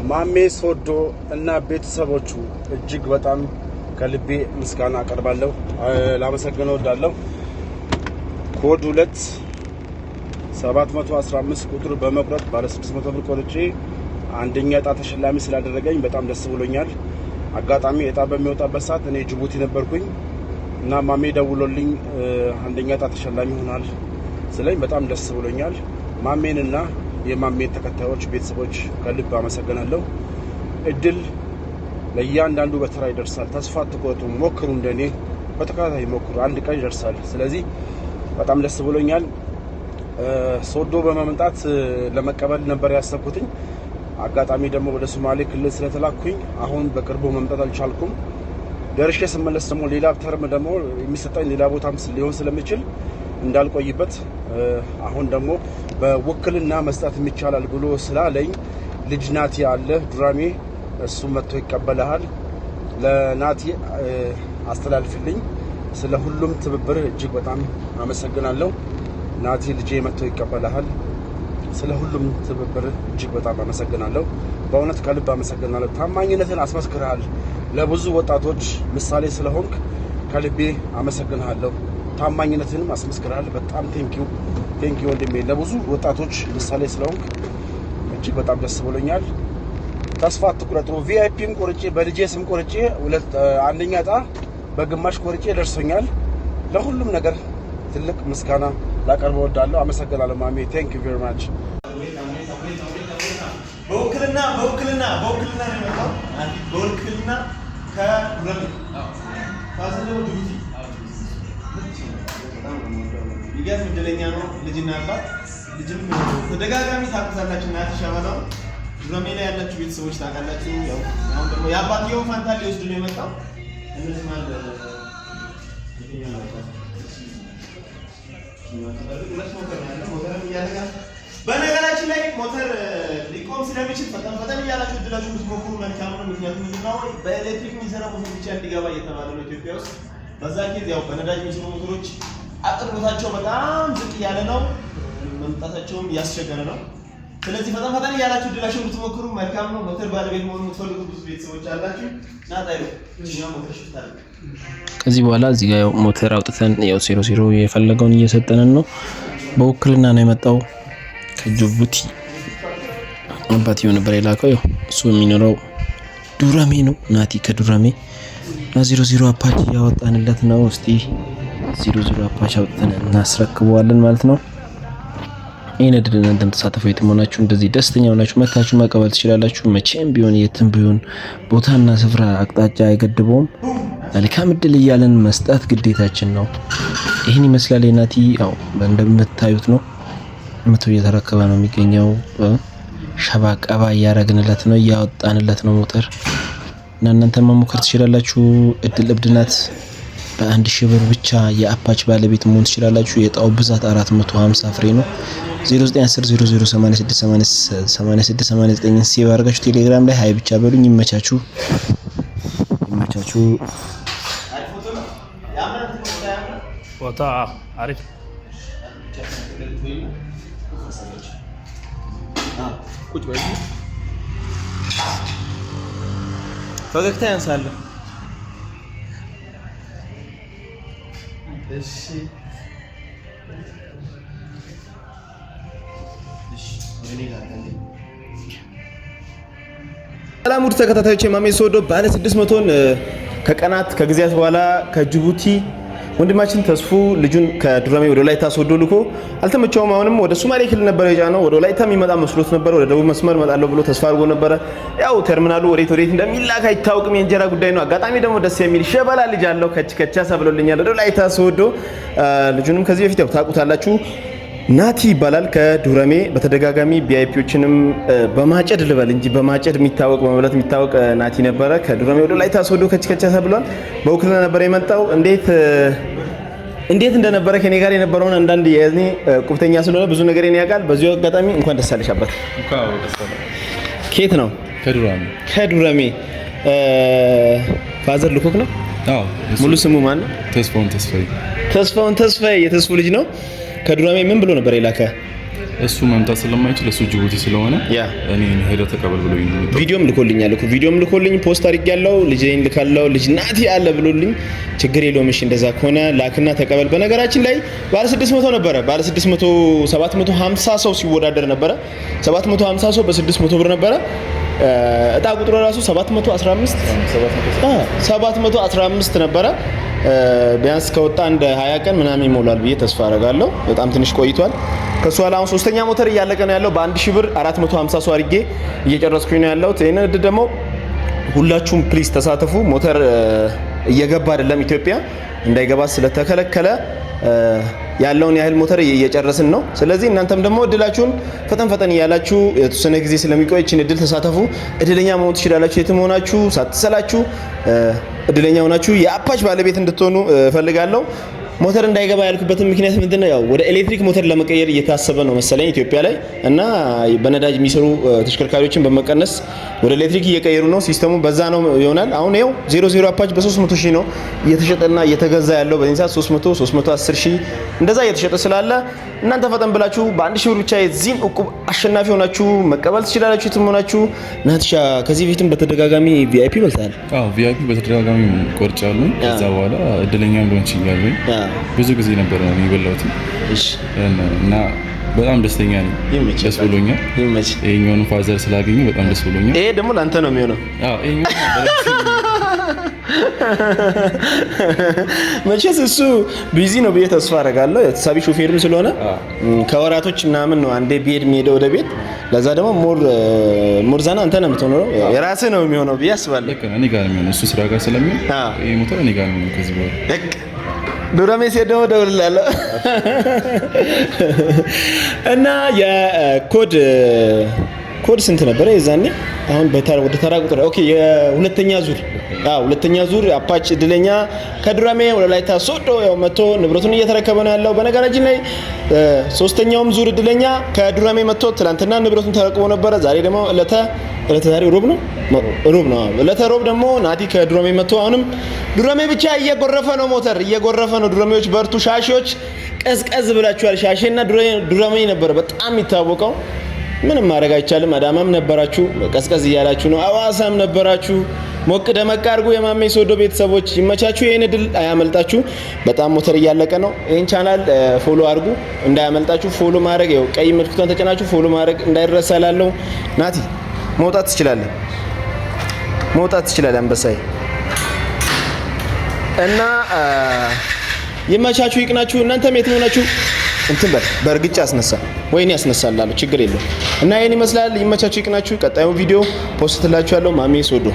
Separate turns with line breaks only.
ማሜ ሶዶ እና ቤተሰቦቹ እጅግ በጣም ከልቤ ምስጋና አቀርባለሁ። ላመሰግነው እወዳለሁ። ኮድ 2 715 ቁጥር በመቁረጥ ባለ 600 ብር ቆርጬ አንደኛ ዕጣ ተሸላሚ ስላደረገኝ በጣም ደስ ብሎኛል። አጋጣሚ ዕጣ በሚወጣበት ሰዓት እኔ ጅቡቲ ነበርኩኝ እና ማሜ ደውሎልኝ አንደኛ ዕጣ ተሸላሚ ሆናል ስለኝ በጣም ደስ ብሎኛል። ማሜንና የማሜን ተከታዮች ቤተሰቦች ከልብ አመሰግናለሁ። እድል ለእያንዳንዱ በተራ ይደርሳል። ተስፋ አትቆርጡ፣ ሞክሩ፣ እንደኔ በተከታታይ ሞክሩ፣ አንድ ቀን ይደርሳል። ስለዚህ በጣም ደስ ብሎኛል። ሶዶ በመምጣት ለመቀበል ነበር ያሰብኩትኝ። አጋጣሚ ደግሞ ወደ ሶማሌ ክልል ስለተላኩኝ አሁን በቅርቡ መምጣት አልቻልኩም። ደርሼ ስመለስ ደግሞ ሌላ ተርም ደግሞ የሚሰጠኝ ሌላ ቦታም ሊሆን ስለሚችል እንዳልቆይበት አሁን ደግሞ በውክልና መስጠት የሚቻላል ብሎ ስላለኝ ልጅ ናቲ አለ ዱራሜ፣ እሱ መጥቶ ይቀበልሃል። ለናቲ አስተላልፍልኝ። ስለ ሁሉም ትብብር እጅግ በጣም አመሰግናለሁ። ናቲ ልጄ መጥቶ ይቀበልሃል። ስለ ሁሉም ትብብር እጅግ በጣም አመሰግናለሁ። በእውነት ከልብ አመሰግናለሁ። ታማኝነትን አስመስክረሃል። ለብዙ ወጣቶች ምሳሌ ስለሆንክ ከልቤ አመሰግናለሁ። ታማኝነትንም አስመስክረሃል። በጣም ቴንኪው ወንድሜ። ለብዙ ወጣቶች ምሳሌ ስለሆንክ እጅግ በጣም ደስ ብሎኛል። ተስፋ አትቁረጡ። ቪአይፒም ቆርጬ በልጄ ስም ቆርጬ አንደኛ ዕጣ በግማሽ ቆርጬ ደርሶኛል። ለሁሉም ነገር ትልቅ ምስጋና ላቀርብ እወዳለሁ። አመሰግናለሁ ማሜ። ቴንክ ዩ ቬሪ ማች።
በውክልና ነው የመጣው። በውክልና ከዱራሜ ፋሲሎ ጅቡቲ ይገርም እድለኛ ነው። ልጅና አባት ልጅም ተደጋጋሚ ታውቁታላችሁ። ናቲ ሻባላው ዱራሜ ላይ ያላችሁ ቤተሰቦች ታውቃላችሁ። ያው አሁን ደግሞ የአባትየው ፋንታ ሊወስድ ነው የመጣው። እነዚህ ማለት በነገራችን ላይ ሞተር ሊቆም ስለሚችል ፈጠን እያላችሁ እድላችሁ ብትሞክሩ መልካም ነው። ምክንያቱም ምንድነው በኤሌክትሪክ የሚሰራ ሞተር ብቻ እንዲገባ እየተባለ ነው ኢትዮጵያ ውስጥ። በዛ ኬዝ ያው በነዳጅ የሚሰሩ ሞተሮች አቅርቦታቸው በጣም ዝቅ ያለ ነው፣ መምጣታቸውም እያስቸገረ ነው። ስለዚህ ፈጠን እያላችሁ እድላችሁ ብትሞክሩ መልካም ነው። ሞተር ባለቤት መሆን የምትፈልጉ ብዙ ቤተሰቦች አላችሁ። ናታይሮ እኛው ሞተር ሽፍት አለ።
ከዚህ በኋላ እዚህ ጋር ሞተር አውጥተን ያው 00 የፈለገውን እየሰጠንን ነው። በውክልና ነው የመጣው ከጅቡቲ። አባትየው ነበር የላከው። ያው እሱ የሚኖረው ዱራሜ ነው። ናቲ ከዱራሜ እና 00 አፓች ያወጣንለት ነው። እስቲ 00 አፓች አውጥተን እናስረክበዋለን ማለት ነው። ይሄን እድል እናንተም ተሳተፉ። የትም ሆናችሁ እንደዚህ ደስተኛ ሆናችሁ መታችሁ መቀበል ትችላላችሁ። መቼም ቢሆን የትም ቢሆን ቦታና ስፍራ አቅጣጫ አይገድበውም። መልካም እድል እያለን መስጠት ግዴታችን ነው። ይሄን ይመስላል የናቲ። ያው እንደምታዩት ነው መቶ እየተረከበ ነው የሚገኘው። ሸባቀባ እያረግንለት ነው፣ እያወጣንለት ነው ሞተር እና እናንተ መሞከር ትችላላችሁ። እድል እብድናት በ1000 ብር ብቻ የአፓች ባለቤት መሆን ትችላላችሁ። የጣው ብዛት 450 ፍሬ ነው። 091000868689 ሴቭ አድርጋችሁ ቴሌግራም ላይ ሃይ ብቻ በሉኝ። ይመቻችሁ።
ቦታ አሪፍ
ቁጭ በል። ፈገግታ ያንሳል። እሺ ሰላም ውድ ተከታታዮች፣ ማሜ ሶዶ ባለ 600ን ከቀናት ከጊዜያት በኋላ ከጅቡቲ ወንድማችን ተስፉ ልጁን ከዱራሜ ወደ ወላይታ ሶዶ ልኮ አልተመቸውም። አሁንም ወደ ሶማሌ ክልል ነበር የጫነው። ወደ ወላይታ የሚመጣ መስሎት ነበር። ወደ ደቡብ መስመር እመጣለሁ ብሎ ተስፋ አድርጎ ነበረ። ያው ተርሚናሉ ወዴት እንደሚላክ አይታወቅም። የእንጀራ ጉዳይ ነው። አጋጣሚ ደግሞ ደስ የሚል ሸበላ ልጅ አለው። ከቻሳ ብሎልኛል። ወደ ወላይታ ሶዶ ልጁንም ከዚህ በፊት ያው ታውቁታላችሁ። ናቲ ይባላል ከዱራሜ። በተደጋጋሚ ቪአይፒዎችንም በማጨድ ልበል እንጂ በማጨድ የሚታወቅ በመብላት የሚታወቅ ናቲ ነበረ። ከዱራሜ ወደ ወላይታ ሶዶ ከቻሳ ብሏል። በውክልና ነበር የመጣው። እንዴት እንደነበረ ከኔ ጋር የነበረውን አንዳንድ የኔ ቁብተኛ ስለሆነ ብዙ ነገር የኔ ያውቃል። በዚሁ አጋጣሚ እንኳን ደስ አለሽ አባት። ከየት ነው? ከዱራሜ ፋዘር ልኮክ ነው?
አዎ።
ሙሉ ስሙ ማን ነው?
ተስፋውን ተስፋዬ።
የተስፉ ልጅ ነው። ከዱራሜ ምን ብሎ ነበር የላከ?
እሱ መምጣት ስለማይችል እሱ ጅቡቲ ስለሆነ እኔ ሄደህ ተቀበል ብሎኝ ነው።
ቪዲዮም ልኮልኛል እኮ ቪዲዮም ልኮልኝ ፖስት አድርጌያለሁ። ልጄን ልካለው ልጅ ናቲ አለ ብሎልኝ ችግር የለውም እሺ እንደዛ ከሆነ ላክና ተቀበል። በነገራችን ላይ ባለ 600 ነበረ። ባለ 600 750 ሰው ሲወዳደር ነበረ። 750 ሰው በ600 ብር ነበረ። እጣ ቁጥሩ ራሱ 715 ነበረ። ቢያንስ ከወጣ እንደ 20 ቀን ምናምን ይሞላል ብዬ ተስፋ አደርጋለሁ። በጣም ትንሽ ቆይቷል። ከሱ ኋላ አሁን ሶስተኛ ሞተር እያለቀ ነው ያለው። በ1000 ብር 450 ሰው አድርጌ እየጨረስኩኝ ነው ያለሁት። ይሄን እድል ደግሞ ሁላችሁም ፕሊዝ ተሳተፉ። ሞተር እየገባ አይደለም ኢትዮጵያ እንዳይገባ ስለተከለከለ ያለውን ያህል ሞተር እየጨረስን ነው። ስለዚህ እናንተም ደግሞ እድላችሁን ፈጠን እያላችሁ የተወሰነ ጊዜ ስለሚቆይ እቺን እድል ተሳተፉ። እድለኛ መሆን ትችላላችሁ። የትም ሆናችሁ ሳትሰላችሁ እድለኛ ሆናችሁ የአፓች ባለቤት እንድትሆኑ ፈልጋለሁ። ሞተር እንዳይገባ ያልኩበትን ምክንያት ምንድነው? ያው ወደ ኤሌክትሪክ ሞተር ለመቀየር እየታሰበ ነው መሰለኝ ኢትዮጵያ ላይ እና በነዳጅ የሚሰሩ ተሽከርካሪዎችን በመቀነስ ወደ ኤሌክትሪክ እየቀየሩ ነው። ሲስተሙ በዛ ነው ይሆናል። አሁን ይኸው 00 አፓች በ300 ሺህ ነው እየተሸጠና እየተገዛ ያለው በዚህ ሰዓት 300 310 ሺህ እንደዛ እየተሸጠ ስላለ እናንተ ፈጠን ብላችሁ በ1000 ብር ብቻ የዚህን እቁብ አሸናፊ ሆናችሁ መቀበል ትችላላችሁ። የትም ሆናችሁ ናትሻ ከዚህ በፊትም በተደጋጋሚ ቪአይፒ በልታል።
ቪአይፒ በተደጋጋሚ ቆርጫለሁ። ከዛ በኋላ እድለኛ እንደሆን ችያለሁ። ብዙ ጊዜ ነበር ነው የበላሁት። እና በጣም ደስተኛ ነኝ። ደስ ብሎኛል። ይሄኛውን ፋዘር ስላገኙ በጣም ደስ ብሎኛል።
ይሄ ደግሞ ላንተ ነው የሚሆነው።
ይሄኛው
መቼስ እሱ ቢዚ ነው ብዬ ተስፋ አደርጋለሁ። የተሳቢ ሹፌርም ስለሆነ ከወራቶች ምናምን ነው አንዴ ቢሄድ የሚሄደው ወደ ቤት። ለዛ ደግሞ ሞርዛና አንተ ነው የምትሆነው። የራስህ ነው የሚሆነው ብዬ አስባለሁ።
እኔ ጋር ነው የሚሆነው። እሱ ስራ ጋር ስለሚሆን ይሄ ሞተር እኔ ጋር ነው የሚሆነው ከዚህ በኋላ
ዱራሜ ሲደው ደውልላለሁ እና የኮድ ስንት ነበረ የዛኔ? አሁን ወደ ተራ ቁጥር ኦኬ። ሁለተኛ ዙር አፓች እድለኛ ከዱራሜ ወላይታ ሶዶ ያው መጥቶ ንብረቱን እየተረከበ ነው ያለው። በነገራችን ላይ ሶስተኛውም ዙር እድለኛ ከዱራሜ መጥቶ ትናንትና ንብረቱን ተረክቦ ነበረ። ዛሬ ደግሞ ዛሬ ሮብ ነው። ለተሮብ ደግሞ ናቲ ከዱራሜ መጥቶ አሁንም ዱራሜ ብቻ እየጎረፈ ነው። ሞተር እየጎረፈ ነው። ዱራሜዎች በርቱ። ሻሺዎች ቀዝቀዝ ብላችኋል። ሻሺና ዱራሜ ነበር በጣም የሚታወቀው። ምንም ማድረግ አይቻልም። አዳማም ነበራችሁ ቀዝቀዝ እያላችሁ ነው። አዋሳም ነበራችሁ። ሞቅ ደመቅ አድርጉ። የማሜ ሶዶ ቤተሰቦች ይመቻችሁ። ይሄን እድል አያመልጣችሁ። በጣም ሞተር እያለቀ ነው። ይሄን ቻናል ፎሎ አድርጉ እንዳያመልጣችሁ። ፎሎ ማድረግ ያው ቀይ ምልክቱን ተጨናችሁ ፎሎ ማድረግ እንዳይረሳ እላለሁ። ናቲ መውጣት ትችላለህ አንበሳይ እና ይመቻችሁ፣ ይቅናችሁ። እናንተም የት ሆናችሁ እንትን በእርግጫ ያስነሳ ወይኔ ያስነሳላሉ ችግር የለውም። እና ይሄን ይመስላል። ይመቻችሁ፣ ይቅናችሁ። ቀጣዩ ቪዲዮ ፖስት ትላችኋለሁ። ማሜ ሶዶ